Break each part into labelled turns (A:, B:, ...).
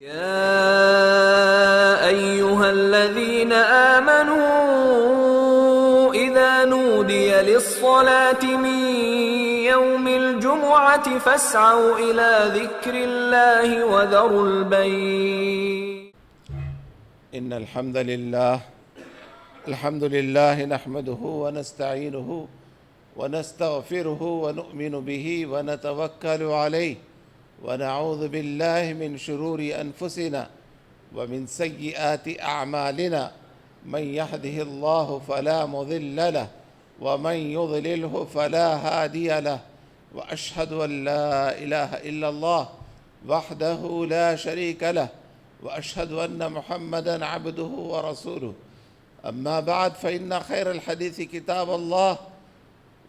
A: يا أيها الذين آمنوا إذا نودي للصلاة من يوم الجمعة فاسعوا إلى ذكر الله وذروا البيع.
B: إن الحمد لله نحمده ونستعينه ونستغفره ونؤمن به ونتوكل عليه ونعوذ بالله من شرور أنفسنا ومن سيئات أعمالنا. من يهده الله فلا مضل له ومن يضلله فلا هادي له، وأشهد أن لا إله إلا الله وحده لا شريك له، وأشهد أن محمدًا عبده ورسوله. أما بعد، فإن خير الحديث كتاب الله،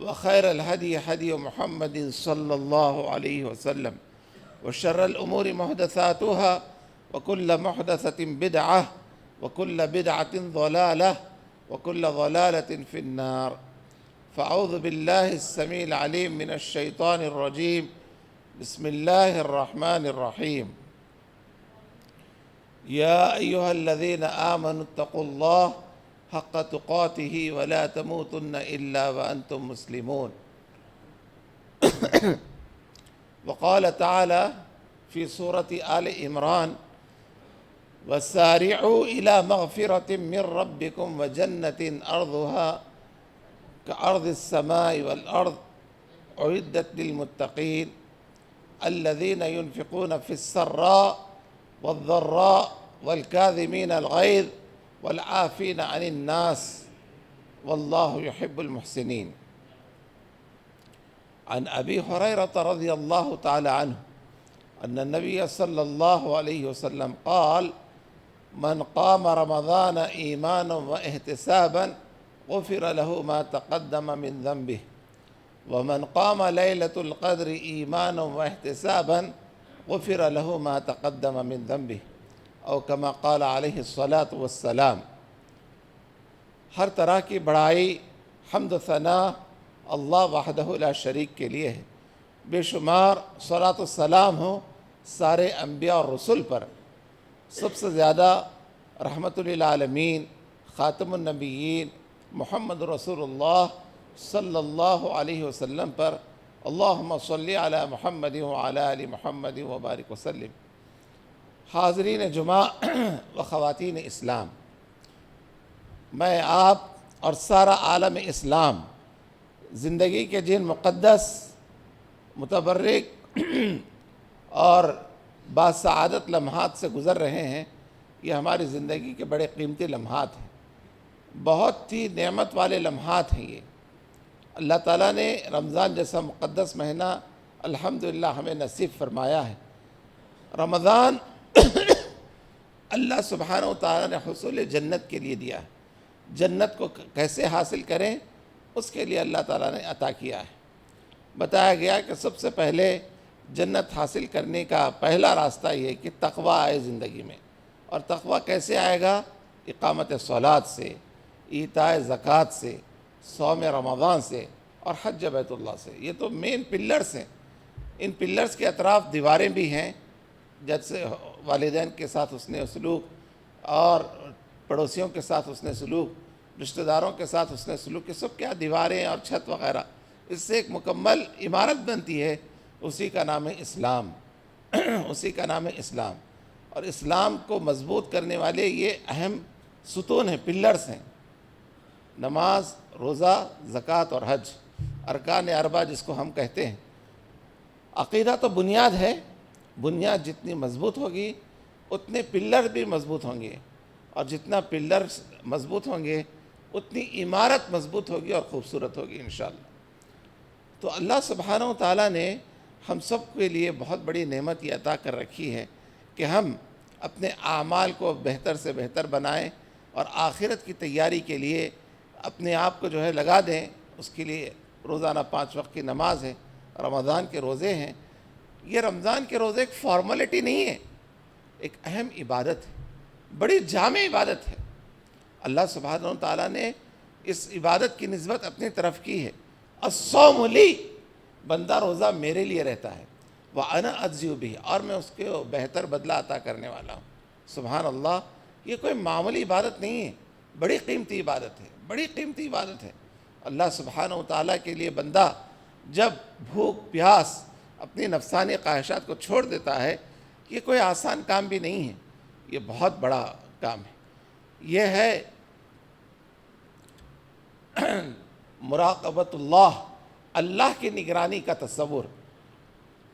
B: وخير الهدي هدي محمد صلى الله عليه وسلم، وشر الأمور محدثاتها، وكل محدثة بدعة، وكل بدعة ضلالة، وكل ضلالة في النار. فأعوذ بالله السميع العليم من الشيطان الرجيم. بسم الله الرحمن الرحيم. يا أيها الذين آمنوا اتقوا الله حق تقاته ولا تموتن إلا وأنتم مسلمون. وقال تعالى في سورة آل عمران: وسارعوا إلى مغفرة من ربكم وجنة أرضها كأرض السماء والأرض أعدت للمتقين الذين ينفقون في السراء والضراء والكاظمين الغيظ والعافين عن الناس والله يحب المحسنين. عن أبي هريرة رضي الله تعالى عنه أن النبي صلى الله عليه وسلم قال: من قام رمضان إيمانا واحتسابا غفر له ما تقدم من ذنبه، ومن قام ليلة القدر إيمانا واحتسابا غفر له ما تقدم من ذنبه، او كما قال علیہ الصلاۃ والسلام۔ ہر طرح کی بڑائی، حمد و ثنا اللہ وحدہ لا شریک کے لیے ہے۔ بے شمار صلاۃ والسلام ہو سارے انبیاء اور رسول پر، سب سے زیادہ رحمت للعالمین خاتم النبیین محمد رسول اللہ صلی اللہ علیہ وسلم پر۔ اللہم صلی علی محمد وعلی آل محمد وبارک وسلم۔ حاضرین جمعہ و خواتین اسلام، میں آپ اور سارا عالم اسلام زندگی کے جن مقدس، متبرک اور باسعادت لمحات سے گزر رہے ہیں، یہ ہماری زندگی کے بڑے قیمتی لمحات ہیں، بہت ہی نعمت والے لمحات ہیں۔ یہ اللہ تعالیٰ نے رمضان جیسا مقدس مہینہ الحمدللہ ہمیں نصیب فرمایا ہے۔ رمضان اللہ سبحانہ و تعالیٰ نے حصول جنت کے لیے دیا ہے۔ جنت کو کیسے حاصل کریں، اس کے لیے اللہ تعالیٰ نے عطا کیا ہے۔ بتایا گیا کہ سب سے پہلے جنت حاصل کرنے کا پہلا راستہ یہ ہے کہ تقوی آئے زندگی میں۔ اور تقوی کیسے آئے گا؟ اقامت صلاۃ سے، ایتاء زکوٰۃ سے، صوم رمضان سے، اور حج بیت اللہ سے۔ یہ تو مین پلرز ہیں۔ ان پلرز کے اطراف دیواریں بھی ہیں، جیسے والدین کے ساتھ حسن سلوک، اور پڑوسیوں کے ساتھ حسن سلوک، رشتہ داروں کے ساتھ حسن سلوک، یہ سب کیا دیواریں اور چھت وغیرہ، اس سے ایک مکمل عمارت بنتی ہے۔ اسی کا نام ہے اسلام۔ اسی کا نام ہے اسلام۔ اور اسلام کو مضبوط کرنے والے یہ اہم ستون ہیں، پلرز ہیں: نماز، روزہ، زکوٰۃ اور حج، ارکان اربعہ جس کو ہم کہتے ہیں۔ عقیدہ تو بنیاد ہے، بنیاد جتنی مضبوط ہوگی اتنے پلر بھی مضبوط ہوں گے، اور جتنا پلر مضبوط ہوں گے اتنی عمارت مضبوط ہوگی اور خوبصورت ہوگی انشاءاللہ۔ تو اللہ سبحانہ و تعالیٰ نے ہم سب کے لیے بہت بڑی نعمت یہ عطا کر رکھی ہے کہ ہم اپنے اعمال کو بہتر سے بہتر بنائیں، اور آخرت کی تیاری کے لیے اپنے آپ کو جو ہے لگا دیں۔ اس کے لیے روزانہ 5 وقت کی نماز ہے، رمضان کے روزے ہیں۔ یہ رمضان کے روزے ایک فارمیلٹی نہیں ہے، ایک اہم عبادت ہے، بڑی جامع عبادت ہے۔ اللہ سبحانہ و تعالیٰ نے اس عبادت کی نسبت اپنی طرف کی ہے۔ الصوم لی، بندہ روزہ میرے لیے رہتا ہے۔ وَأَنَا أَجْزِئُ بِهِ، اور میں اس کے بہتر بدلہ عطا کرنے والا ہوں۔ سبحان اللہ، یہ کوئی معمولی عبادت نہیں ہے، بڑی قیمتی عبادت ہے، بڑی قیمتی عبادت ہے۔ اللہ سبحانہ و تعالیٰ کے لیے بندہ جب بھوک پیاس اپنی نفسانی خواہشات کو چھوڑ دیتا ہے، یہ کوئی آسان کام بھی نہیں ہے، یہ بہت بڑا کام ہے۔ یہ ہے مراقبت اللہ، اللہ کی نگرانی کا تصور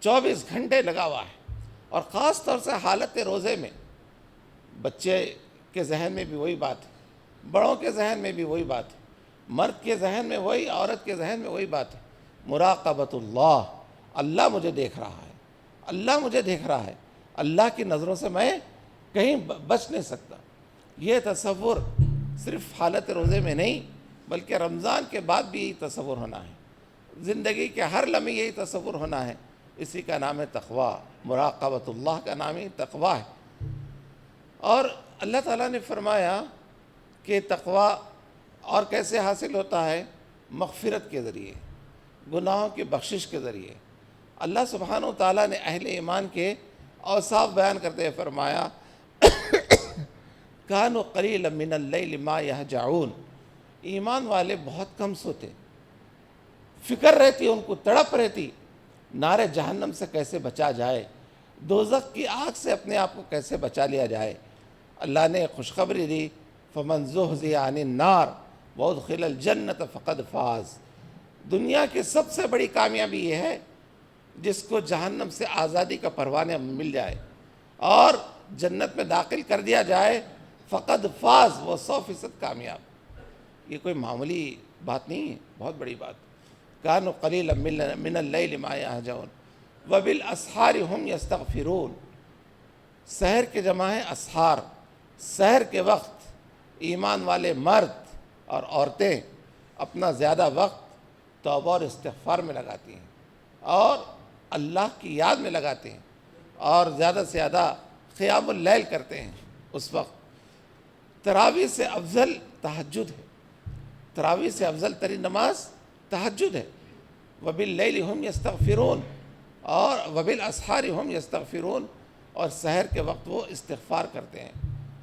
B: 24 گھنٹے لگا ہوا ہے۔ اور خاص طور سے حالت روزے میں بچے کے ذہن میں بھی وہی بات ہے، بڑوں کے ذہن میں بھی وہی بات ہے، مرد کے ذہن میں وہی، عورت کے ذہن میں وہی بات ہے، مراقبت اللہ، اللہ مجھے دیکھ رہا ہے، اللہ مجھے دیکھ رہا ہے، اللہ کی نظروں سے میں کہیں بچ نہیں سکتا۔ یہ تصور صرف حالت روزے میں نہیں بلکہ رمضان کے بعد بھی یہی تصور ہونا ہے، زندگی کے ہر لمحے یہی تصور ہونا ہے۔ اسی کا نام ہے تقوی، مراقبت اللہ کا نام ہی تقوی ہے۔ اور اللہ تعالیٰ نے فرمایا کہ تقوی اور کیسے حاصل ہوتا ہے؟ مغفرت کے ذریعے، گناہوں کی بخشش کے ذریعے۔ اللہ سبحانہ و تعالیٰ نے اہل ایمان کے اوصاف بیان کرتے ہوئے فرمایا کانوا قلیلا من اللیل ما یہجعون، ایمان والے بہت کم سوتے، فکر رہتی ان کو، تڑپ رہتی نار جہنم سے کیسے بچا جائے، دوزخ کی آگ سے اپنے آپ کو کیسے بچا لیا جائے۔ اللہ نے خوشخبری دی فمن زحزح عن النار وادخل الجنۃ فقد فاز، دنیا کی سب سے بڑی کامیابی یہ ہے جس کو جہنم سے آزادی کا پروانہ مل جائے اور جنت میں داخل کر دیا جائے، فقد فاز، وہ 100% کامیاب۔ یہ کوئی معمولی بات نہیں ہے، بہت بڑی بات۔ کانوا قلیلا من اللیل ما یہجعون وبالاسحار هم یستغفرون، سحر کے جمع ہے اسحار، سحر کے وقت ایمان والے مرد اور عورتیں اپنا زیادہ وقت توبہ اور استغفار میں لگاتی ہیں اور اللہ کی یاد میں لگاتے ہیں اور زیادہ سے زیادہ قیام اللیل کرتے ہیں۔ اس وقت تراویح سے افضل تہجد ہے، تراویح سے افضل ترین نماز تہجد ہے۔ وباللیل هم یستغفرون، اور وبالاسحار هم یستغفرون، اور سحر کے وقت وہ استغفار کرتے ہیں۔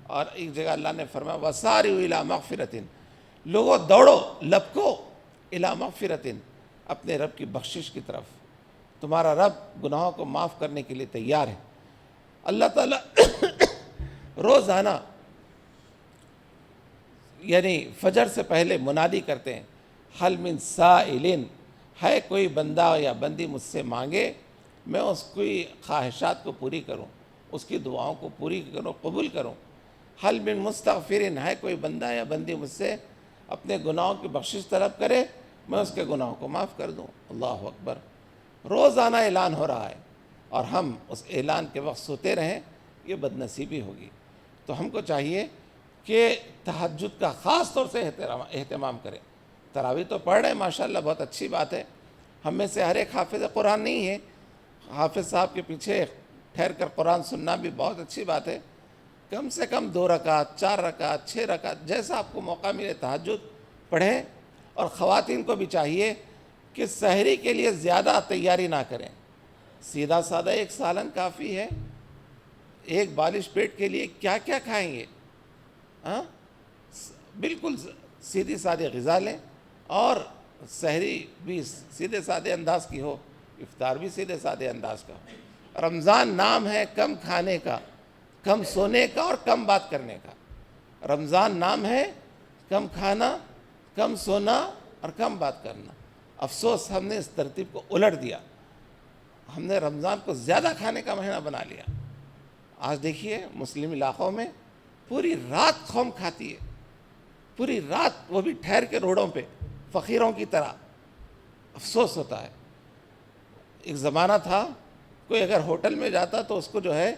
B: اور ایک جگہ اللہ نے فرمایا وسارعوا الی مغفرۃ، لوگوں دوڑو، لپکو، الی مغفرۃ، اپنے رب کی بخشش کی طرف، تمہارا رب گناہوں کو معاف کرنے کے لیے تیار ہے۔ اللہ تعالیٰ روزانہ یعنی فجر سے پہلے منادی کرتے ہیں حل من سائل، ہے کوئی بندہ یا بندی مجھ سے مانگے میں اس کی خواہشات کو پوری کروں، اس کی دعاؤں کو پوری کروں، قبول کروں۔ حل من مستغفر، ہے کوئی بندہ یا بندی مجھ سے اپنے گناہوں کی بخشش طلب کرے میں اس کے گناہوں کو معاف کر دوں۔ اللہ اکبر، روزانہ اعلان ہو رہا ہے اور ہم اس اعلان کے وقت سوتے رہیں، یہ بد نصیبی ہوگی۔ تو ہم کو چاہیے کہ تہجد کا خاص طور سے اہتمام کریں۔ تراویح تو پڑھ رہے ہیں ماشاءاللہ، بہت اچھی بات ہے۔ ہم میں سے ہر ایک حافظ قرآن نہیں ہے، حافظ صاحب کے پیچھے ٹھہر کر قرآن سننا بھی بہت اچھی بات ہے۔ کم سے کم 2 رکعت، 4 رکعت، 6 رکعت، جیسا آپ کو موقع ملے تہجد پڑھیں۔ اور خواتین کو بھی چاہیے کہ سحری کے لیے زیادہ تیاری نہ کریں، سیدھا سادہ ایک سالن کافی ہے۔ ایک بالش پیٹ کے لیے کیا کیا کھائیں گے؟ بالکل سیدھی سادی غذا لیں، اور سحری بھی سیدھے سادے انداز کی ہو، افطار بھی سیدھے سادے انداز کا ہو۔ رمضان نام ہے کم کھانے کا، کم سونے کا اور کم بات کرنے کا۔ رمضان نام ہے کم کھانا، کم سونا اور کم بات کرنا۔ افسوس ہم نے اس ترتیب کو الٹ دیا، ہم نے رمضان کو زیادہ کھانے کا مہینہ بنا لیا۔ آج دیکھیے مسلم علاقوں میں پوری رات قوم کھاتی ہے، پوری رات، وہ بھی ٹھہر کے روڈوں پہ فقیروں کی طرح۔ افسوس ہوتا ہے۔ ایک زمانہ تھا کوئی اگر ہوٹل میں جاتا تو اس کو جو ہے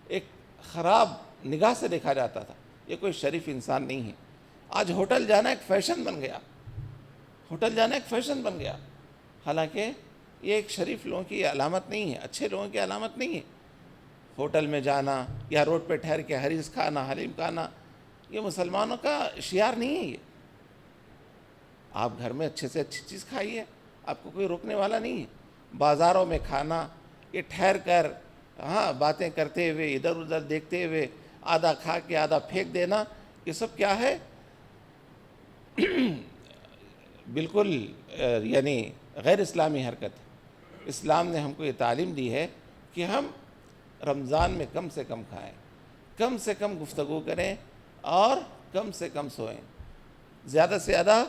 B: ایک خراب نگاہ سے دیکھا جاتا تھا، یہ کوئی شریف انسان نہیں ہے۔ آج ہوٹل جانا ایک فیشن بن گیا، ہوٹل جانا ایک فیشن بن گیا، حالانکہ یہ ایک شریف لوگوں کی علامت نہیں ہے، اچھے لوگوں کی علامت نہیں ہے۔ ہوٹل میں جانا یا روڈ پہ ٹھہر کے حریص کھانا، حلیم کھانا، یہ مسلمانوں کا شعار نہیں ہے۔ یہ آپ گھر میں اچھے سے اچھی چیز کھائیے، آپ کو کوئی روکنے والا نہیں ہے۔ بازاروں میں کھانا، یہ ٹھہر کر باتیں کرتے ہوئے ادھر ادھر دیکھتے ہوئے آدھا کھا کے آدھا پھینک دینا، یہ سب کیا ہے؟ بالکل یعنی غیر اسلامی حرکت ہے۔ اسلام نے ہم کو یہ تعلیم دی ہے کہ ہم رمضان میں کم سے کم کھائیں، کم سے کم گفتگو کریں اور کم سے کم سوئیں، زیادہ سے زیادہ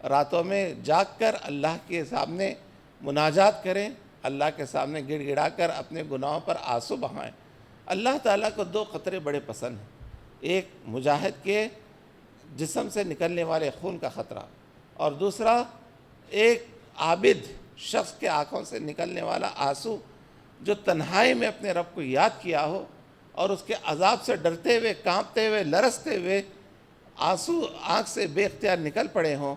B: راتوں میں جاگ کر اللہ کے سامنے مناجات کریں، اللہ کے سامنے گڑ گڑا کر اپنے گناہوں پر آنسو بہائیں۔ اللہ تعالیٰ کو دو قطرے بڑے پسند ہیں، ایک مجاہد کے جسم سے نکلنے والے خون کا خطرہ، اور دوسرا ایک عابد شخص کے آنکھوں سے نکلنے والا آنسو جو تنہائی میں اپنے رب کو یاد کیا ہو اور اس کے عذاب سے ڈرتے ہوئے، کانپتے ہوئے، لرزتے ہوئے آنسو آنکھ سے بے اختیار نکل پڑے ہوں،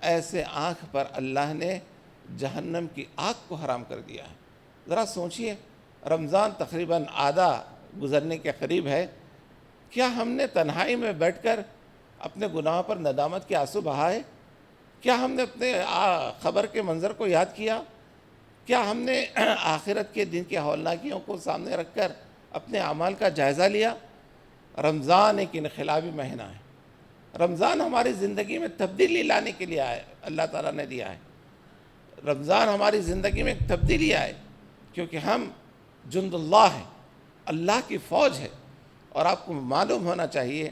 B: ایسے آنکھ پر اللہ نے جہنم کی آگ کو حرام کر دیا ہے۔ ذرا سوچئے، رمضان تقریباً آدھا گزرنے کے قریب ہے، کیا ہم نے تنہائی میں بیٹھ کر اپنے گناہوں پر ندامت کے آنسو بہائے؟ کیا ہم نے اپنے خبر کے منظر کو یاد کیا؟ کیا ہم نے آخرت کے دن کی ہولناکیوں کو سامنے رکھ کر اپنے اعمال کا جائزہ لیا؟ رمضان ایک انقلابی مہینہ ہے، رمضان ہماری زندگی میں تبدیلی لانے کے لیے آئے، اللہ تعالیٰ نے دیا ہے۔ رمضان ہماری زندگی میں ایک تبدیلی آئے کیونکہ ہم جند اللہ ہیں، اللہ کی فوج ہے۔ اور آپ کو معلوم ہونا چاہیے،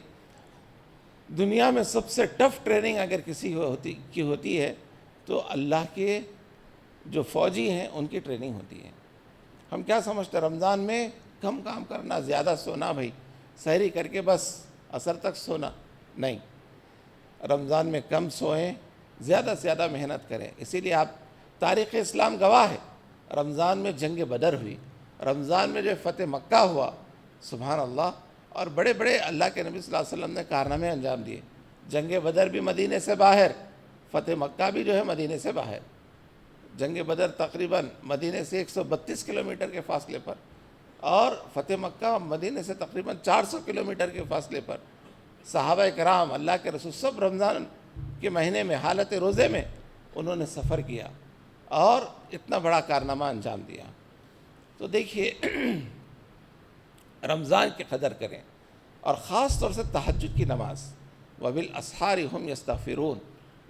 B: دنیا میں سب سے ٹف ٹریننگ اگر کسی کی ہوتی ہے تو اللہ کے جو فوجی ہیں ان کی ٹریننگ ہوتی ہے۔ ہم کیا سمجھتے ہیں رمضان میں کم کام کرنا، زیادہ سونا، بھائی سحری کر کے بس عصر تک سونا؟ نہیں، رمضان میں کم سوئیں، زیادہ سے زیادہ محنت کریں۔ اسی لیے آپ تاریخ اسلام گواہ ہے، رمضان میں جنگ بدر ہوئی، رمضان میں جو فتح مکہ ہوا، سبحان اللہ، اور بڑے بڑے اللہ کے نبی صلی اللہ علیہ وسلم نے کارنامے انجام دیے۔ جنگ بدر بھی مدینے سے باہر، فتح مکہ بھی جو ہے مدینے سے باہر۔ جنگ بدر تقریباً مدینے سے 132 کلومیٹر کے فاصلے پر، اور فتح مکہ مدینے سے تقریباً 400 کلومیٹر کے فاصلے پر۔ صحابہ کرام، اللہ کے رسول، سب رمضان کے مہینے میں حالت روزے میں انہوں نے سفر کیا اور اتنا بڑا کارنامہ انجام دیا۔ تو دیکھیے، رمضان کی قدر کریں، اور خاص طور سے تہجد کی نماز۔ وَبِالْأَسْحَارِ هُمْ يَسْتَغْفِرُونَ،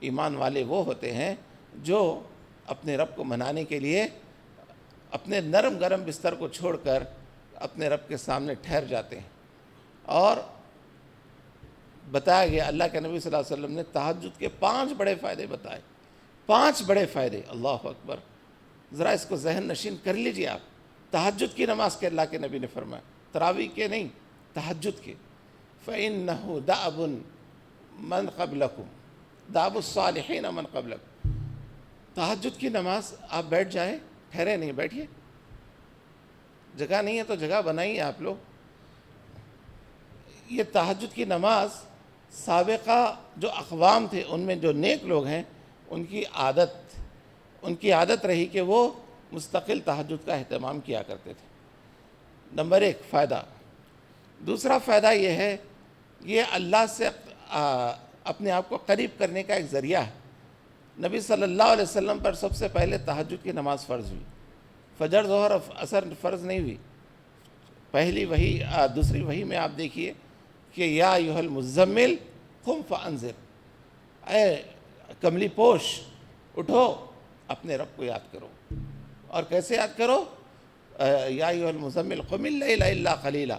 B: ایمان والے وہ ہوتے ہیں جو اپنے رب کو منانے کے لیے اپنے نرم گرم بستر کو چھوڑ کر اپنے رب کے سامنے ٹھہر جاتے ہیں۔ اور بتایا گیا، اللہ کے نبی صلی اللہ علیہ وسلم نے تہجد کے 5 بڑے فائدے بتائے، 5 بڑے فائدے، اللہ اکبر۔ ذرا اس کو ذہن نشین کر لیجئے آپ۔ تہجد کی نماز کے اللہ کے نبی نے فرمایا، تراویح کے نہیں، تہجد کے۔ فَإِنَّهُ دَأْبٌ مَنْ قَبْلَكُمْ دَأْبُ الصَّالِحِينَ مَنْ قَبْلَكُمْ۔ تہجد کی نماز آپ بیٹھ جائیں، ٹھہرے نہیں، بیٹھیے، جگہ نہیں ہے تو جگہ بنائیے آپ لوگ۔ یہ تہجد کی نماز سابقہ جو اقوام تھے، ان میں جو نیک لوگ ہیں، ان کی عادت رہی کہ وہ مستقل تہجد کا اہتمام کیا کرتے تھے۔ نمبر 1 فائدہ۔ دوسرا فائدہ یہ ہے، یہ اللہ سے اپنے آپ کو قریب کرنے کا ایک ذریعہ ہے۔ نبی صلی اللہ علیہ وسلم پر سب سے پہلے تہجد کی نماز فرض ہوئی، فجر ظہر عصر فرض نہیں ہوئی۔ پہلی وحی، دوسری وحی میں آپ دیکھیے کہ یا ایھا المزمل قم فانذر، اے کملی پوش اٹھو، اپنے رب کو یاد کرو۔ اور کیسے یاد کرو؟ یا ایھا المزمل قم اللیل الا قلیلا،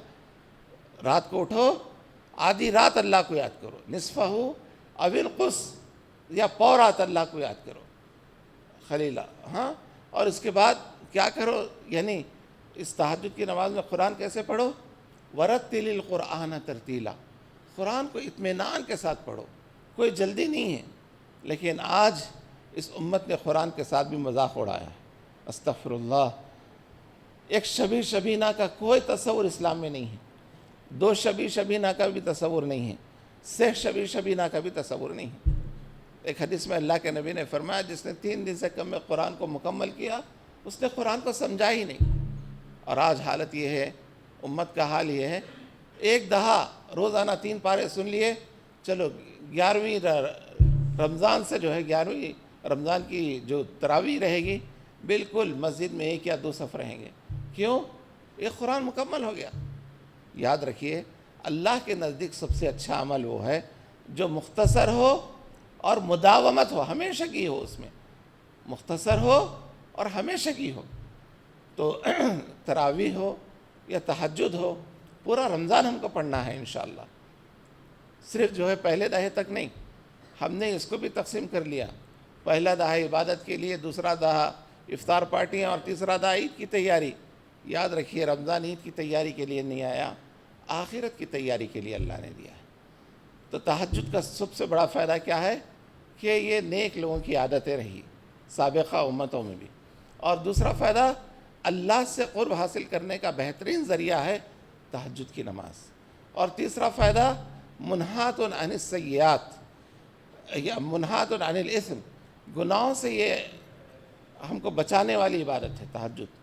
B: رات کو اٹھو، آدھی رات اللہ کو یاد کرو، نصفہ او انقص، یا پو رات اللہ کو یاد کرو، خلیلا۔ اور اس کے بعد کیا کرو؟ یعنی اس تہجد کی نماز میں قرآن کیسے پڑھو؟ ورتل القرآن ترتیلا، قرآن کو اطمینان کے ساتھ پڑھو، کوئی جلدی نہیں ہے۔ لیکن آج اس امت نے قرآن کے ساتھ بھی مذاق اڑایا ہے، استغفر اللہ۔ ایک شبیہ شبینہ کا کوئی تصور اسلام میں نہیں ہے، 2 شبیہ شبینہ کا بھی تصور نہیں ہے، 6 شبیہ شبینہ کا بھی تصور نہیں ہے۔ ایک حدیث میں اللہ کے نبی نے فرمایا، جس نے 3 دن سے کم میں قرآن کو مکمل کیا، اس نے قرآن کو سمجھا ہی نہیں۔ اور آج حالت یہ ہے، امت کا حال یہ ہے، ایک دہا روزانہ 3 پارے سن لیے، چلو 11ویں رمضان سے جو ہے 11ویں رمضان کی جو تراویح رہے گی، بالکل مسجد میں 1 یا 2 صف رہیں گے۔ کیوں؟ یہ قرآن مکمل ہو گیا۔ یاد رکھیے اللہ کے نزدیک سب سے اچھا عمل وہ ہے جو مختصر ہو اور مداومت ہو، ہمیشہ کی ہو، اس میں مختصر ہو اور ہمیشہ کی ہو۔ تو تراویح ہو یا تہجد ہو، پورا رمضان ہم کو پڑھنا ہے انشاءاللہ، صرف جو ہے پہلے دہے تک نہیں۔ ہم نے اس کو بھی تقسیم کر لیا، پہلا دہا عبادت کے لیے، دوسرا دہا افطار پارٹیاں، اور تیسرا دہا عید کی تیاری۔ یاد رکھیے رمضان عید کی تیاری کے لیے نہیں آیا، آخرت کی تیاری کے لیے اللہ نے دیا ہے۔ تو تہجد کا سب سے بڑا فائدہ کیا ہے کہ یہ نیک لوگوں کی عادتیں رہی سابقہ امتوں میں بھی، اور دوسرا فائدہ اللہ سے قرب حاصل کرنے کا بہترین ذریعہ ہے تہجد کی نماز، اور تیسرا فائدہ منہات عن السیئات یا منہات عن الاثم، گناہوں سے یہ ہم کو بچانے والی عبادت ہے تہجد۔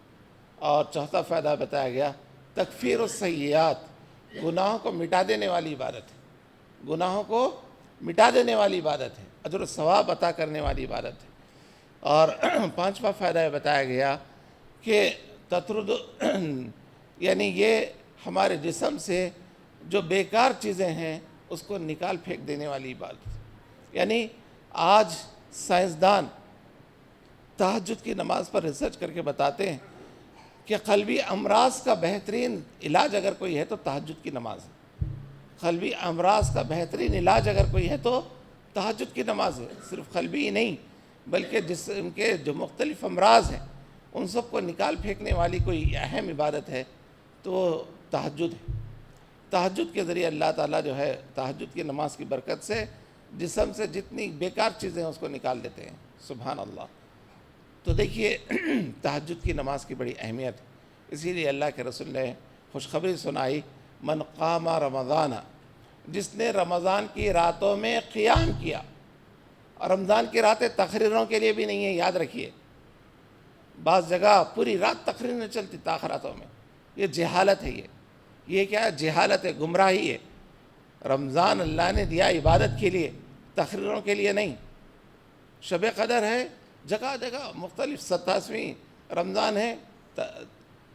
B: اور چوتھا فائدہ بتایا گیا تکفیر السیئات، گناہوں کو مٹا دینے والی عبادت ہے، گناہوں کو مٹا دینے والی عبادت ہے، اجر و ثواب عطا کرنے والی عبادت ہے۔ اور پانچواں فائدہ یہ بتایا گیا کہ تطرد یعنی یہ ہمارے جسم سے جو بیکار چیزیں ہیں اس کو نکال پھینک دینے والی عبادت ہے۔ یعنی آج سائنسدان تہجد کی نماز پر ریسرچ کر کے بتاتے ہیں کہ قلبی امراض کا بہترین علاج اگر کوئی ہے تو تہجد کی نماز ہے۔ قلبی امراض کا بہترین علاج اگر کوئی ہے تو تہجد کی نماز ہے۔ صرف قلبی ہی نہیں بلکہ جسم کے جو مختلف امراض ہیں ان سب کو نکال پھینکنے والی کوئی اہم عبادت ہے تو تہجد ہے۔ تہجد کے ذریعے اللہ تعالیٰ جو ہے تہجد کی نماز کی برکت سے جسم سے جتنی بیکار چیزیں ہیں اس کو نکال دیتے ہیں، سبحان اللہ۔ تو دیکھیے تہجد کی نماز کی بڑی اہمیت ہے، اسی لیے اللہ کے رسول نے خوشخبری سنائی، من قام رمضان، جس نے رمضان کی راتوں میں قیام کیا۔ اور رمضان کی راتیں تقریروں کے لیے بھی نہیں ہیں، یاد رکھیے، بعض جگہ پوری رات تقریر نہیں چلتی تاخراتوں میں، یہ جہالت ہے، یہ کیا ہے؟ جہالت ہے، گمراہی ہے۔ رمضان اللہ نے دیا عبادت کے لیے، تقریروں کے لیے نہیں۔ شب قدر ہے، جگہ جگہ مختلف 27ویں رمضان ہے،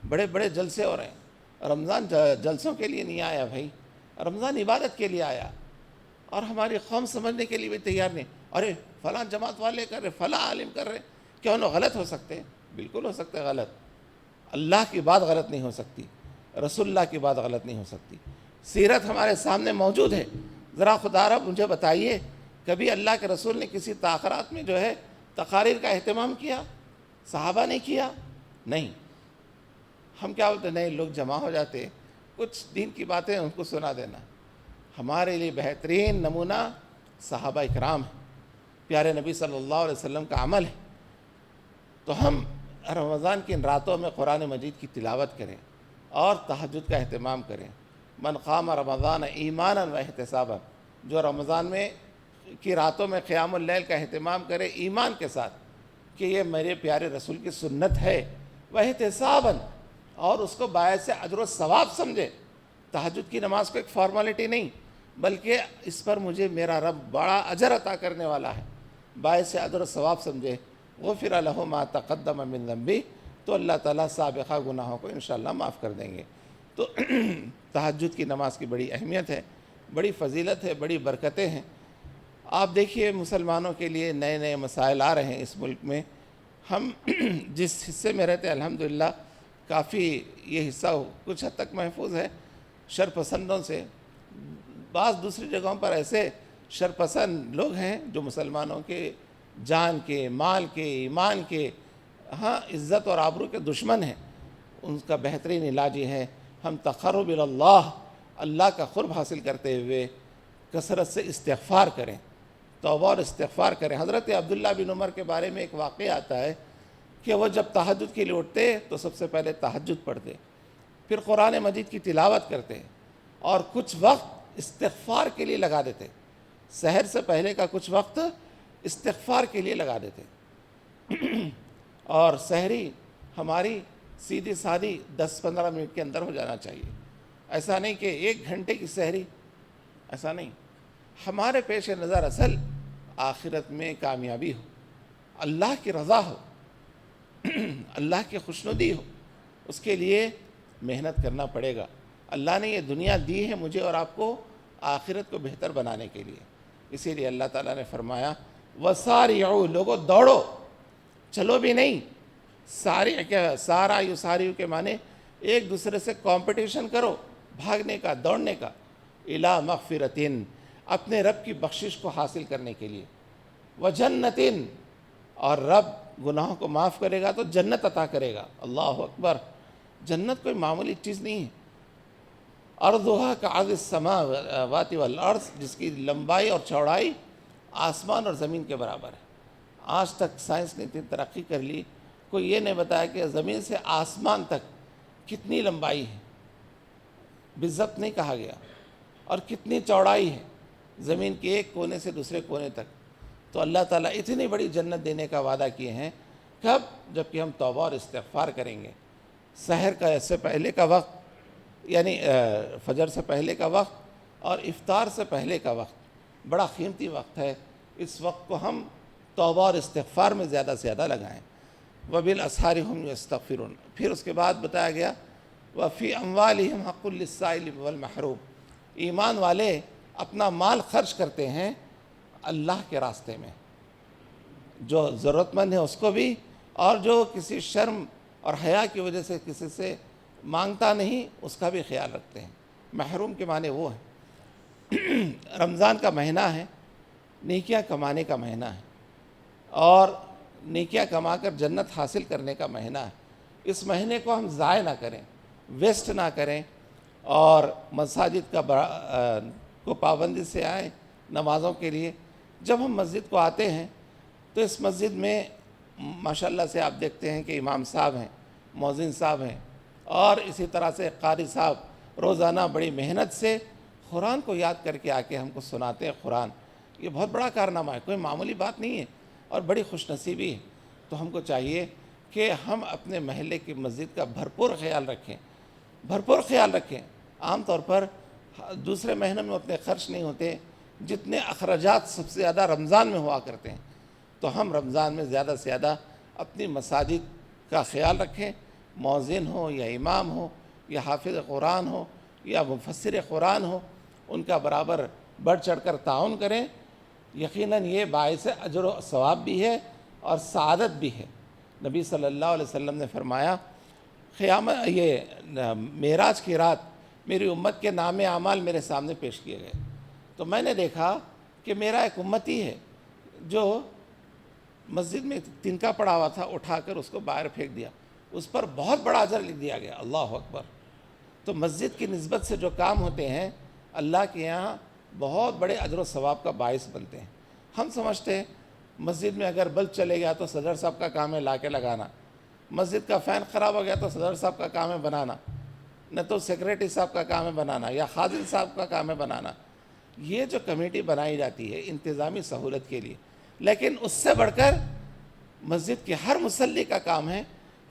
B: بڑے بڑے جلسے ہو رہے ہیں۔ رمضان جلسوں کے لیے نہیں آیا بھائی، رمضان عبادت کے لیے آیا۔ اور ہماری قوم سمجھنے کے لیے بھی تیار نہیں، ارے فلاں جماعت والے کر رہے، فلاں عالم کر رہے، کیا انہوں غلط ہو سکتے ہیں؟ بالکل ہو سکتے ہیں غلط۔ اللہ کی بات غلط نہیں ہو سکتی، رسول اللہ کی بات غلط نہیں ہو سکتی، سیرت ہمارے سامنے موجود ہے۔ ذرا خدا رب مجھے بتائیے کبھی اللہ کے رسول نے کسی تاخرات میں جو ہے تقاریر کا اہتمام کیا؟ صحابہ نے کیا؟ نہیں۔ ہم کیا بولتے ہیں؟ نہیں، لوگ جمع ہو جاتے، کچھ دین کی باتیں ان کو سنا دینا۔ ہمارے لیے بہترین نمونہ صحابہ اکرام ہیں، پیارے نبی صلی اللہ علیہ وسلم کا عمل ہے۔ تو ہم رمضان کی ان راتوں میں قرآن مجید کی تلاوت کریں اور تہجد کا اہتمام کریں۔ من قام رمضان ایمانا و احتسابا، جو رمضان میں کی راتوں میں قیام اللیل کا اہتمام کرے ایمان کے ساتھ کہ یہ میرے پیارے رسول کی سنت ہے، و احتسابا، اور اس کو باعث اجر و ثواب سمجھے۔ تہجد کی نماز کو ایک فارمیلٹی نہیں بلکہ اس پر مجھے میرا رب بڑا اجر عطا کرنے والا ہے، باعث اجر و ثواب سمجھے۔ غفر لہ ما تقدم من ذنبہ، تو اللہ تعالیٰ سابقہ گناہوں کو انشاءاللہ معاف کر دیں گے۔ تو تہجد کی نماز کی بڑی اہمیت ہے، بڑی فضیلت ہے، بڑی برکتیں ہیں۔ آپ دیکھیے مسلمانوں کے لیے نئے نئے مسائل آ رہے ہیں اس ملک میں۔ ہم جس حصے میں رہتے ہیں الحمدللہ کافی یہ حصہ کچھ حد تک محفوظ ہے شرپسندوں سے۔ بعض دوسری جگہوں پر ایسے شرپسند لوگ ہیں جو مسلمانوں کے جان کے، مال کے، ایمان کے، عزت اور آبرو کے دشمن ہیں۔ ان کا بہترین علاج یہ ہے ہم تقرب اللہ، اللہ کا قرب حاصل کرتے ہوئے کثرت سے استغفار کریں، توبہ اور استغفار کریں۔ حضرت عبداللہ بن عمر کے بارے میں ایک واقعہ آتا ہے کہ وہ جب تہجد کے لیے اٹھتے تو سب سے پہلے تہجد پڑھتے، پھر قرآن مجید کی تلاوت کرتے اور کچھ وقت استغفار کے لیے لگا دیتے۔ سحر سے پہلے کا کچھ وقت استغفار کے لیے لگا دیتے۔ اور سحری ہماری سیدھی سادھی 10-15 منٹ کے اندر ہو جانا چاہیے، ایسا نہیں کہ 1 گھنٹے کی سحری، ایسا نہیں۔ ہمارے پیش نظر اصل آخرت میں کامیابی ہو، اللہ کی رضا ہو، اللہ کی خوشنودی ہو، اس کے لیے محنت کرنا پڑے گا۔ اللہ نے یہ دنیا دی ہے مجھے اور آپ کو آخرت کو بہتر بنانے کے لیے، اسی لیے اللہ تعالیٰ نے فرمایا وَسَارِعُوا، لوگوں دوڑو، چلو بھی نہیں۔ سارا یسارعوا کے معنی ایک دوسرے سے کمپٹیشن کرو، بھاگنے کا، دوڑنے کا، اِلیٰ مغفرۃ، اپنے رب کی بخشش کو حاصل کرنے کے لیے، وَجَنَّةٍ، اور رب گناہوں کو معاف کرے گا تو جنت عطا کرے گا۔ اللہ اکبر، جنت کوئی معمولی چیز نہیں ہے۔ عرضها كعرض السماوات والارض، جس کی لمبائی اور چوڑائی آسمان اور زمین کے برابر ہے۔ آج تک سائنس نے اتنی ترقی کر لی، کوئی یہ نہیں بتایا کہ زمین سے آسمان تک کتنی لمبائی ہے، بالضبط نہیں کہا گیا، اور کتنی چوڑائی ہے زمین کے ایک کونے سے دوسرے کونے تک۔ تو اللہ تعالیٰ اتنی بڑی جنت دینے کا وعدہ کیے ہیں، کب؟ جب کہ ہم توبہ اور استغفار کریں گے۔ سحر کا سے پہلے کا وقت، یعنی فجر سے پہلے کا وقت اور افطار سے پہلے کا وقت بڑا قیمتی وقت ہے، اس وقت کو ہم توبہ اور استغفار میں زیادہ سے زیادہ لگائیں۔ وَبِالْأَسْحَارِ هُمْ يَسْتَغْفِرُونَ، پھر اس کے بعد بتایا گیا وَفِي أَمْوَالِهِمْ حَقٌّ لِلسَّائِلِ وَالْمَحْرُومِ، ایمان والے اپنا مال خرچ کرتے ہیں اللہ کے راستے میں، جو ضرورت مند ہے اس کو بھی، اور جو کسی شرم اور حیا کی وجہ سے کسی سے مانگتا نہیں اس کا بھی خیال رکھتے ہیں۔ محروم کے معنی وہ ہے۔ رمضان کا مہینہ ہے، نیکیاں کمانے کا مہینہ ہے، اور نیکیاں کما کر جنت حاصل کرنے کا مہینہ ہے۔ اس مہینے کو ہم ضائع نہ کریں، ویسٹ نہ کریں، اور مساجد کا کو پابندی سے آئیں نمازوں کے لیے۔ جب ہم مسجد کو آتے ہیں تو اس مسجد میں ماشاءاللہ سے آپ دیکھتے ہیں کہ امام صاحب ہیں، مؤذن صاحب ہیں، اور اسی طرح سے قاری صاحب روزانہ بڑی محنت سے قرآن کو یاد کر کے آ کے ہم کو سناتے ہیں قرآن۔ یہ بہت بڑا کارنامہ ہے، کوئی معمولی بات نہیں ہے، اور بڑی خوش نصیبی ہے۔ تو ہم کو چاہیے کہ ہم اپنے محلے کی مسجد کا بھرپور خیال رکھیں، بھرپور خیال رکھیں۔ عام طور پر دوسرے مہینوں میں اتنے خرچ نہیں ہوتے جتنے اخراجات سب سے زیادہ رمضان میں ہوا کرتے ہیں۔ تو ہم رمضان میں زیادہ سے زیادہ اپنی مساجد کا خیال رکھیں، مؤذن ہو یا امام ہو یا حافظ قرآن ہو یا مفسر قرآن ہو، ان کا برابر بڑھ چڑھ کر تعاون کریں۔ یقیناً یہ باعث اجر و ثواب بھی ہے اور سعادت بھی ہے۔ نبی صلی اللہ علیہ وسلم نے فرمایا معراج کی رات میری امت کے نام اعمال میرے سامنے پیش کیے گئے، تو میں نے دیکھا کہ میرا ایک امتی ہے جو مسجد میں تنکا پڑا ہوا تھا، اٹھا کر اس کو باہر پھینک دیا، اس پر بہت بڑا اجر لکھ دیا گیا۔ اللہ اکبر۔ تو مسجد کی نسبت سے جو کام ہوتے ہیں اللہ کے یہاں بہت بڑے اجر و ثواب کا باعث بنتے ہیں۔ ہم سمجھتے ہیں مسجد میں اگر بلب چلے گیا تو صدر صاحب کا کام ہے لا کے لگانا، مسجد کا فین خراب ہو گیا تو صدر صاحب کا کام ہے بنانا، نہ تو سیکریٹری صاحب کا کام ہے بنانا، یا خازن صاحب کا کام ہے بنانا۔ یہ جو کمیٹی بنائی جاتی ہے انتظامی سہولت کے لیے، لیکن اس سے بڑھ کر مسجد کے ہر مصلی کا کام ہے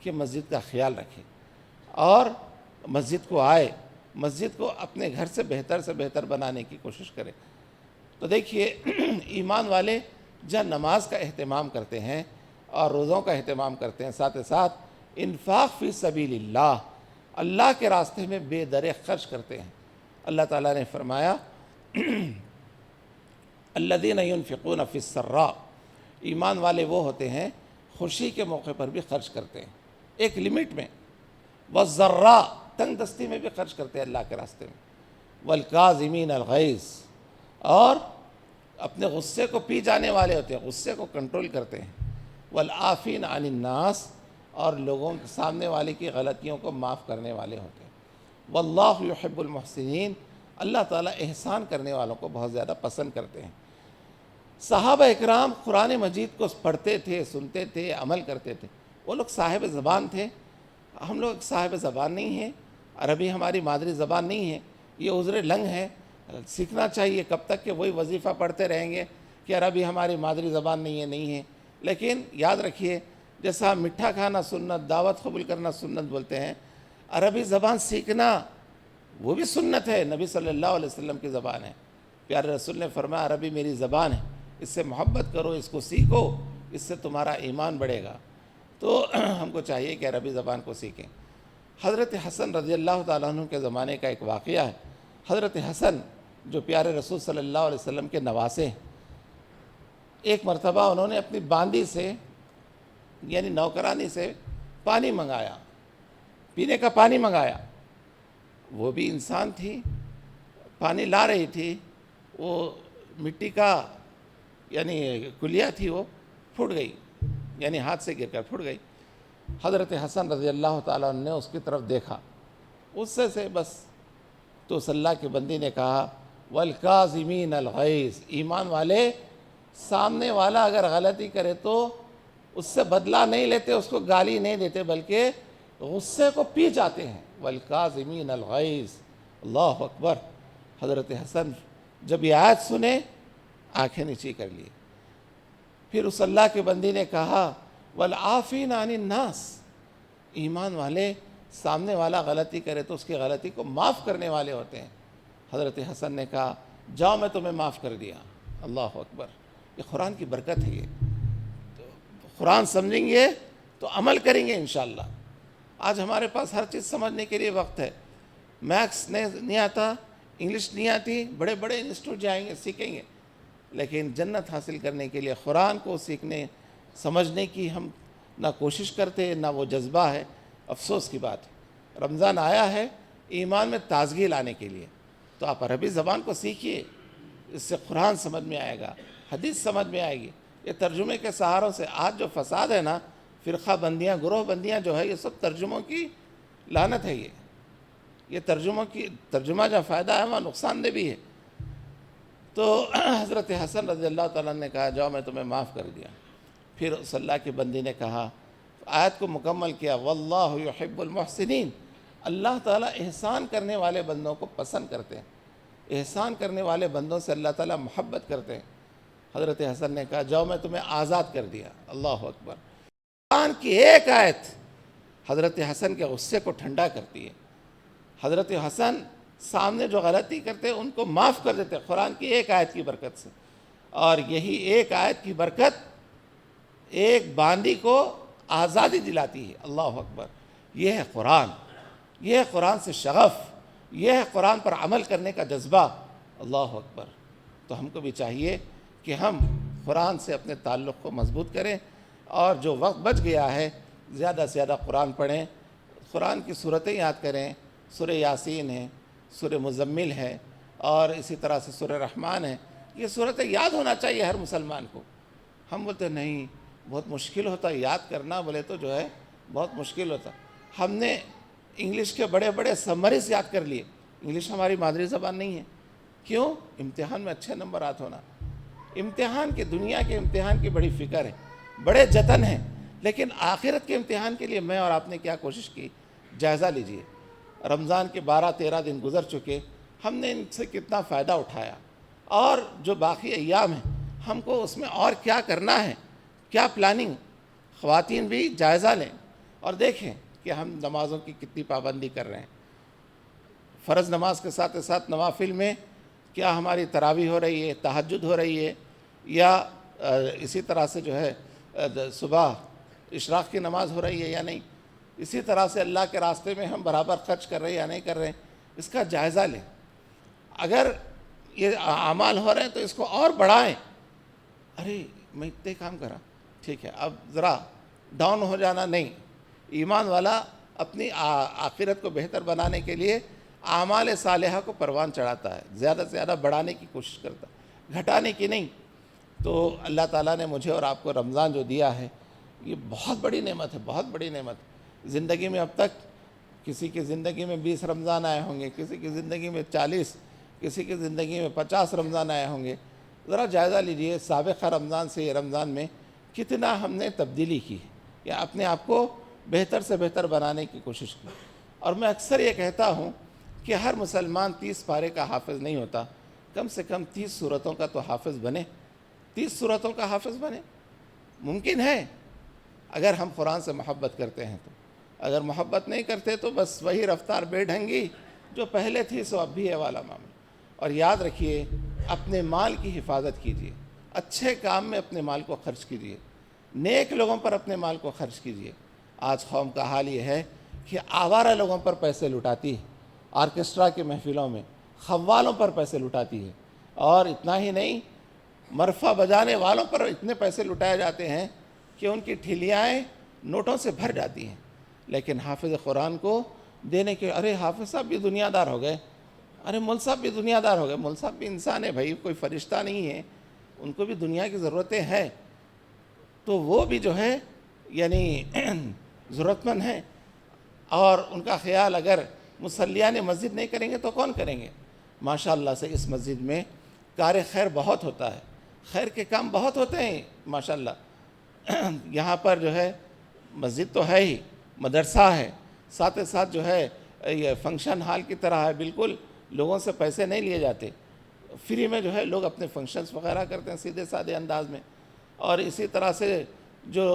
B: کہ مسجد کا خیال رکھے اور مسجد کو آئے، مسجد کو اپنے گھر سے بہتر بنانے کی کوشش کرے۔ تو دیکھیے ایمان والے جب نماز کا اہتمام کرتے ہیں اور روزوں کا اہتمام کرتے ہیں، ساتھ ساتھ انفاق فی سبیل اللہ، اللہ کے راستے میں بے درے خرچ کرتے ہیں۔ اللہ تعالیٰ نے فرمایا الذین ينفقون فی السراء، ایمان والے وہ ہوتے ہیں خوشی کے موقع پر بھی خرچ کرتے ہیں ایک لمٹ میں، والضراء، تنگ دستی میں بھی خرچ کرتے ہیں اللہ کے راستے میں، والکاظمین الغیظ، اور اپنے غصے کو پی جانے والے ہوتے ہیں، غصے کو کنٹرول کرتے ہیں، والعافین عن الناس، اور لوگوں کے سامنے والے کی غلطیوں کو معاف کرنے والے ہوتے ہیں۔ واللہ یحب المحسنین، اللہ تعالیٰ احسان کرنے والوں کو بہت زیادہ پسند کرتے ہیں۔ صحابہ اکرام قرآن مجید کو پڑھتے تھے، سنتے تھے، عمل کرتے تھے، وہ لوگ صاحب زبان تھے، ہم لوگ صاحب زبان نہیں ہیں، عربی ہماری مادری زبان نہیں ہے، یہ عذر لنگ ہے، سیکھنا چاہیے۔ کب تک کہ وہی وظیفہ پڑھتے رہیں گے کہ عربی ہماری مادری زبان نہیں ہے۔ لیکن یاد رکھیے، جیسا میٹھا کھانا سنت، دعوت قبول کرنا سنت بولتے ہیں، عربی زبان سیکھنا وہ بھی سنت ہے، نبی صلی اللہ علیہ وسلم کی زبان ہے۔ پیارے رسول نے فرمایا عربی میری زبان ہے، اس سے محبت کرو، اس کو سیکھو، اس سے تمہارا ایمان بڑھے گا۔ تو ہم کو چاہیے کہ عربی زبان کو سیکھیں۔ حضرت حسن رضی اللہ تعالیٰ عنہ کے زمانے کا ایک واقعہ ہے۔ حضرت حسن جو پیارے رسول صلی اللہ علیہ وسلم کے نواسے ہیں، ایک مرتبہ انہوں نے اپنی باندی سے یعنی نوکرانی سے پانی منگایا، پینے کا پانی منگایا۔ وہ بھی انسان تھی، پانی لا رہی تھی، وہ مٹی کا یعنی کلیا تھی، وہ پھٹ گئی، یعنی ہاتھ سے گر کر پھٹ گئی۔ حضرت حسن رضی اللہ تعالیٰ عنہ نے اس کی طرف دیکھا، غصے سے بس، تو اس اللہ کے بندی نے کہا وَالْكَاظِمِينَ الْغَيْظَ، ایمان والے سامنے والا اگر غلطی کرے تو اس سے بدلہ نہیں لیتے، اس کو گالی نہیں دیتے، بلکہ غصے کو پی جاتے ہیں۔ وَالْكَاظِمِينَ الْغَيْظَ، اللہ اکبر۔ حضرت حسن جب یہ آیت سنے آنکھیں نیچی کر لی، پھر اس اللہ کے بندی نے کہا وَالْعَافِينَ عَنِ النَّاسِ، ایمان والے سامنے والا غلطی کرے تو اس کی غلطی کو معاف کرنے والے ہوتے ہیں۔ حضرت حسن نے کہا جاؤ میں تمہیں معاف کر دیا۔ اللہ اکبر، یہ قرآن کی برکت ہے۔ یہ قرآن سمجھیں گے تو عمل کریں گے انشاءاللہ۔ آج ہمارے پاس ہر چیز سمجھنے کے لیے وقت ہے، میکس نہیں آتا، انگلش نہیں آتی، بڑے بڑے انسٹیٹیوٹ جائیں گے سیکھیں گے، لیکن جنت حاصل کرنے کے لیے قرآن کو سیکھنے سمجھنے کی ہم نہ کوشش کرتے، نہ وہ جذبہ ہے۔ افسوس کی بات ہے، رمضان آیا ہے ایمان میں تازگی لانے کے لیے، تو آپ عربی زبان کو سیکھیے، اس سے قرآن سمجھ میں آئے گا، حدیث سمجھ میں آئے گی۔ یہ ترجمے کے سہاروں سے آج جو فساد ہے نا، فرقہ بندیاں، گروہ بندیاں جو ہے، یہ سب ترجموں کی لعنت ہے۔ یہ ترجمہ جو فائدہ ہے وہ نقصان دہ بھی ہے۔ تو حضرت حسن رضی اللہ تعالیٰ نے کہا جاؤ میں تمہیں معاف کر دیا۔ پھر اس اللہ کی بندی نے کہا، آیت کو مکمل کیا، واللہ یحب المحسنین، اللہ تعالیٰ احسان کرنے والے بندوں کو پسند کرتے ہیں، احسان کرنے والے بندوں سے اللہ تعالیٰ محبت کرتے ہیں۔ حضرت حسن نے کہا جاؤ میں تمہیں آزاد کر دیا۔ اللہ اکبر۔ قرآن کی ایک آیت حضرت حسن کے غصے کو ٹھنڈا کرتی ہے۔ حضرت حسن سامنے جو غلطی کرتے ان کو معاف کر دیتے قرآن کی ایک آیت کی برکت سے، اور یہی ایک آیت کی برکت ایک باندی کو آزادی دلاتی ہے۔ اللہ اکبر، یہ ہے قرآن، یہ ہے قرآن سے شغف، یہ ہے قرآن پر عمل کرنے کا جذبہ۔ اللہ اکبر۔ تو ہم کو بھی چاہیے کہ ہم قرآن سے اپنے تعلق کو مضبوط کریں، اور جو وقت بچ گیا ہے زیادہ سے زیادہ قرآن پڑھیں، قرآن کی صورتیں یاد کریں۔ سورہ یاسین ہے، سورہ مزمل ہے، اور اسی طرح سے سورہ رحمان ہے۔ یہ صورتیں یاد ہونا چاہیے ہر مسلمان کو۔ ہم بولتے نہیں بہت مشکل ہوتا یاد کرنا، بولے تو جو ہے بہت مشکل ہوتا۔ ہم نے انگلش کے بڑے بڑے سمریز یاد کر لیے، انگلش ہماری مادری زبان نہیں ہے۔ کیوں؟ امتحان میں اچھے نمبرات ہونا۔ امتحان کی، دنیا کے امتحان کی بڑی فکر ہے، بڑے جتن ہیں، لیکن آخرت کے امتحان کے لیے میں اور آپ نے کیا کوشش کی؟ جائزہ لیجئے۔ رمضان کے 12-13 دن گزر چکے، ہم نے ان سے کتنا فائدہ اٹھایا، اور جو باقی ایام ہیں ہم کو اس میں اور کیا کرنا ہے، کیا پلاننگ۔ خواتین بھی جائزہ لیں اور دیکھیں کہ ہم نمازوں کی کتنی پابندی کر رہے ہیں، فرض نماز کے ساتھ ساتھ نوافل میں کیا ہماری تراویح ہو رہی ہے، تہجد ہو رہی ہے، یا اسی طرح سے جو ہے صبح اشراق کی نماز ہو رہی ہے یا نہیں، اسی طرح سے اللہ کے راستے میں ہم برابر خرچ کر رہے ہیں یا نہیں کر رہے ہیں، اس کا جائزہ لیں۔ اگر یہ اعمال ہو رہے ہیں تو اس کو اور بڑھائیں۔ ارے میں اتنے کام کرا، ٹھیک ہے، اب ذرا ڈاؤن ہو جانا نہیں۔ ایمان والا اپنی آخرت کو بہتر بنانے کے لیے اعمال صالحہ کو پروان چڑھاتا ہے، زیادہ سے زیادہ بڑھانے کی کوشش کرتا ہے، گھٹانے کی نہیں۔ تو اللہ تعالیٰ نے مجھے اور آپ کو رمضان جو دیا ہے یہ بہت بڑی نعمت ہے، بہت بڑی نعمت۔ زندگی میں اب تک کسی کی زندگی میں 20 رمضان آئے ہوں گے، کسی کی زندگی میں 40، کسی کی زندگی میں 50 رمضان آئے ہوں گے۔ ذرا جائزہ لیجئے سابقہ رمضان سے یہ رمضان میں کتنا ہم نے تبدیلی کی یا اپنے آپ کو بہتر سے بہتر بنانے کی کوشش کی۔ اور میں اکثر یہ کہتا ہوں کہ ہر مسلمان 30 پارے کا حافظ نہیں ہوتا، کم سے کم 30 سورتوں کا تو حافظ بنے، 30 سورتوں کا حافظ بنے۔ ممکن ہے اگر ہم قرآن سے محبت کرتے ہیں تو، اگر محبت نہیں کرتے تو بس وہی رفتار بے ڈھنگی جو پہلے تھی سو اب بھی ہے والا معاملہ۔ اور یاد رکھیے اپنے مال کی حفاظت کیجیے، اچھے کام میں اپنے مال کو خرچ کیجیے، نیک لوگوں پر اپنے مال کو خرچ کیجیے۔ آج قوم کا حال یہ ہے کہ آوارہ لوگوں پر پیسے لٹاتی ہے، آرکیسٹرا کی محفلوں میں خوالوں پر پیسے لٹاتی ہے، اور اتنا ہی نہیں، مرفا بجانے والوں پر اتنے پیسے لٹائے جاتے ہیں کہ ان کی ٹھلیائیں نوٹوں سے بھر جاتی ہیں۔ لیکن حافظ قرآن کو دینے کے، ارے حافظ صاحب بھی دنیا دار ہو گئے، ارے مول صاحب بھی دنیا دار ہو گئے۔ مول صاحب بھی انسان ہے بھائی، کوئی فرشتہ نہیں ہے، ان کو بھی دنیا کی ضرورتیں ہیں، تو وہ بھی جو ہے یعنی ضرورت مند ہیں، اور ان کا خیال اگر مصلیان مسجد نہیں کریں گے تو کون کریں گے؟ ماشاءاللہ سے اس مسجد میں کار خیر بہت ہوتا ہے، خیر کے کام بہت ہوتے ہیں ماشاءاللہ۔ یہاں پر جو ہے مسجد تو ہے ہی، مدرسہ ہے، ساتھ ساتھ جو ہے یہ فنکشن ہال کی طرح ہے، بالکل لوگوں سے پیسے نہیں لیے جاتے، فری میں جو ہے لوگ اپنے فنکشنز وغیرہ کرتے ہیں سیدھے سادے انداز میں۔ اور اسی طرح سے جو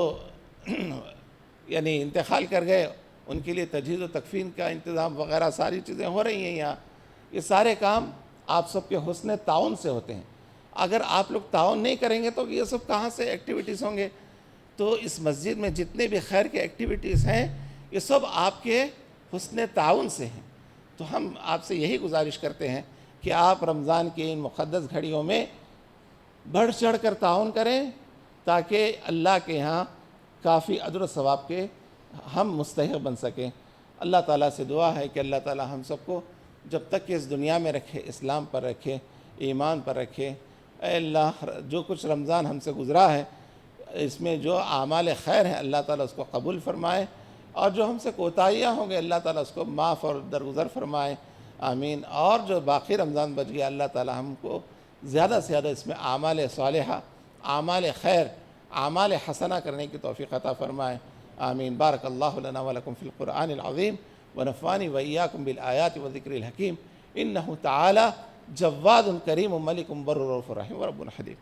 B: یعنی انتقال کر گئے ان کے لیے تجہیز و تکفین کا انتظام وغیرہ ساری چیزیں ہو رہی ہیں یہاں۔ یہ سارے کام آپ سب کے حسن تعاون سے ہوتے ہیں۔ اگر آپ لوگ تعاون نہیں کریں گے تو یہ سب کہاں سے ایکٹیویٹیز ہوں گے؟ تو اس مسجد میں جتنے بھی خیر کے ایکٹیویٹیز ہیں یہ سب آپ کے حسن تعاون سے ہیں۔ تو ہم آپ سے یہی گزارش کرتے ہیں کہ آپ رمضان کی ان مقدس گھڑیوں میں بڑھ چڑھ کر تعاون کریں، تاکہ اللہ کے ہاں کافی اجر و ثواب کے ہم مستحق بن سکیں۔ اللہ تعالیٰ سے دعا ہے کہ اللہ تعالیٰ ہم سب کو جب تک کہ اس دنیا میں رکھے، اسلام پر رکھے، ایمان پر رکھے۔ اے اللہ، جو کچھ رمضان ہم سے گزرا ہے اس میں جو اعمال خیر ہیں اللہ تعالیٰ اس کو قبول فرمائے، اور جو ہم سے کوتاہیاں ہوں گے اللہ تعالیٰ اس کو معاف اور درگزر فرمائے، آمین۔ اور جو باقی رمضان بچ گیا اللہ تعالیٰ ہم کو زیادہ سے زیادہ اس میں اعمال صالحہ، اعمال خیر، اعمال حسنہ کرنے کی توفیق عطا فرمائے، آمین۔ بارک اللہ لنا ولکم فی القرآن العظیم ونفعنی وإیاکم بالآیات والذکر الحکیم، انہ تعالی جواد کریم ملک بر رؤوف رحیم ورب حلیم۔